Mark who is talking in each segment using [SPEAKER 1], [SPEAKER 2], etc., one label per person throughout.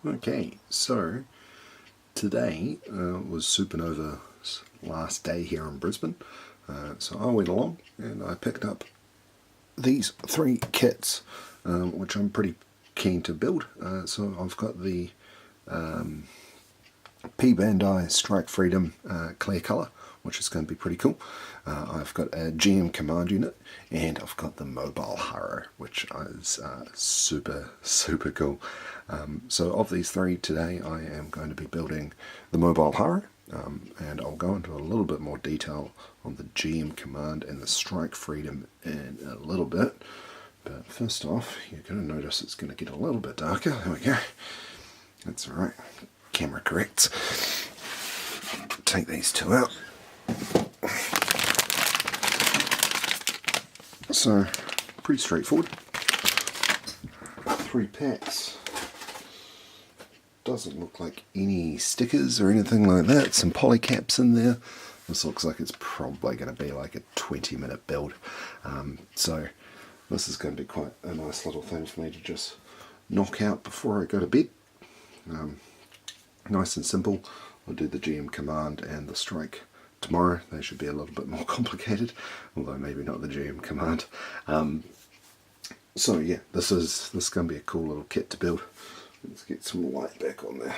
[SPEAKER 1] Okay, so today was Supernova's last day here in Brisbane, so I went along and I picked up these three kits, which I'm pretty keen to build. So I've got the P-Bandai Strike Freedom clear colour, which is going to be pretty cool. I've got a GM command unit, and I've got the MobileHaro, which is super cool. So of these three today, I am going to be building the MobileHaro, and I'll go into a little bit more detail on the GM command and the Strike Freedom in a little bit. But first off, you're going to notice it's going to get a little bit darker. There we go. That's alright. Camera corrects. Take these two out. So, pretty straightforward. 3 packs. Doesn't look like any stickers or anything like that. Some polycaps in there. This looks like it's probably going to be like a 20-minute build. So this is going to be quite a nice little thing for me to just knock out before I go to bed. Nice and simple. I'll do the GM command and the strike tomorrow. They should be a little bit more complicated, although maybe not the GM command. So yeah, this is going to be a cool little kit to build. Let's get some light back on there.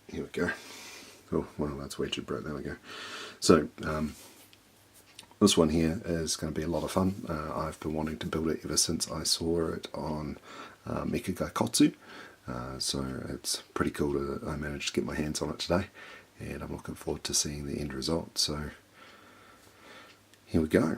[SPEAKER 1] Here we go. Oh, well, that's way too bright. There we go. So this one here is going to be a lot of fun. I've been wanting to build it ever since I saw it on Mecha Gaikotsu. So it's pretty cool that I managed to get my hands on it today, and I'm looking forward to seeing the end result. So here we go.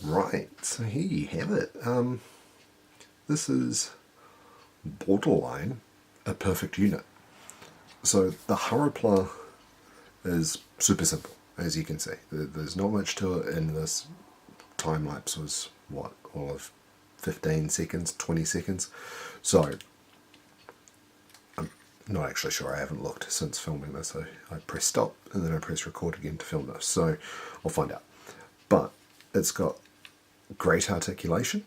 [SPEAKER 1] Alright, so here you have it. This is borderline a perfect unit. So the Haro is super simple, as you can see. There's not much to it, and this time lapse was, what, all of 15 seconds, 20 seconds. So I'm not actually sure, I haven't looked since filming this. I press stop and then I press record again to film this, so I'll find out. But it's got great articulation,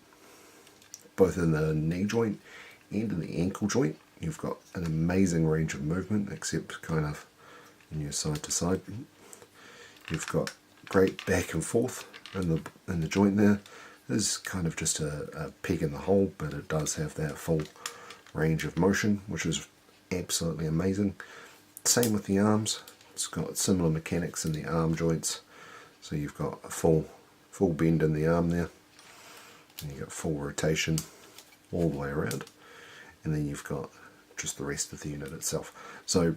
[SPEAKER 1] both in the knee joint and in the ankle joint. You've got an amazing range of movement, except kind of in your side to side. You've got great back and forth in the joint there. There's kind of just a peg in the hole, but it does have that full range of motion, which is absolutely amazing. Same with the arms. It's got similar mechanics in the arm joints. So you've got a full bend in the arm there, and you've got full rotation all the way around, and then you've got just the rest of the unit itself. So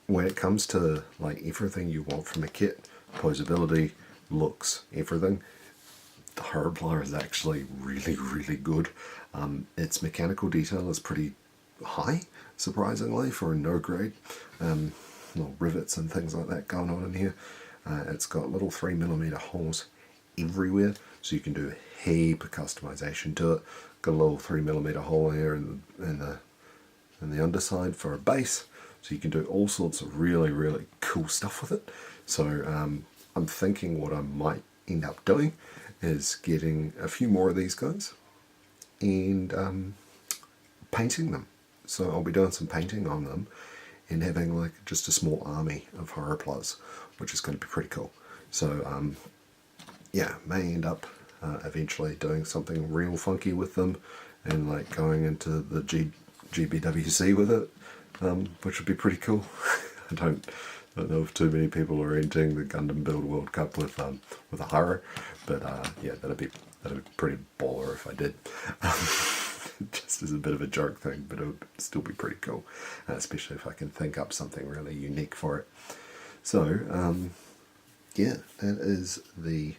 [SPEAKER 1] when it comes to like everything you want from a kit, posability, looks, everything, the Haro is actually really good. Its mechanical detail is pretty high, surprisingly, for a no grade. Little rivets and things like that going on in here. It's got little 3mm holes everywhere, so you can do a heap of customization to it. Got a little 3mm hole here in the underside for a base, so you can do all sorts of really cool stuff with it. So I'm thinking what I might end up doing is getting a few more of these guys and painting them. So I'll be doing some painting on them and having like just a small army of Haroplas, which is going to be pretty cool. So yeah, may end up eventually doing something real funky with them and like going into the GBWC with it, which would be pretty cool. I don't know if too many people are entering the Gundam Build World Cup with a Haro, but yeah, that'd be pretty baller if I did. Just as a bit of a joke thing, but it would still be pretty cool, especially if I can think up something really unique for it. So yeah, that is the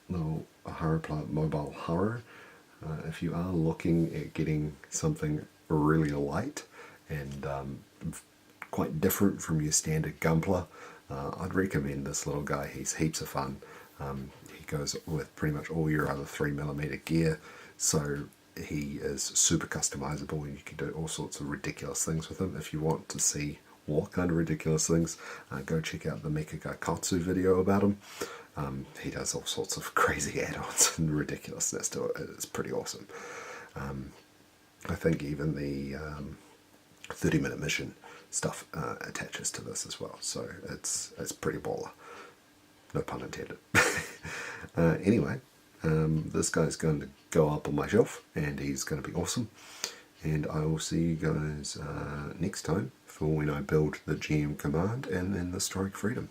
[SPEAKER 1] little Haropla MobileHaro. If you are looking at getting something really light and quite different from your standard Gunpla, I'd recommend this little guy. He's heaps of fun. He goes with pretty much all your other 3mm gear, so he is super customizable and you can do all sorts of ridiculous things with him. If you want to see what kind of ridiculous things, go check out the Mecha Gaikatsu video about him. He does all sorts of crazy add-ons and ridiculousness to it. It's pretty awesome. I think even the 30-minute mission stuff attaches to this as well, so it's pretty baller. No pun intended. Anyway, this guy's going to go up on my shelf and he's going to be awesome. And I will see you guys next time for when I build the GM Command and then the Strike Freedom.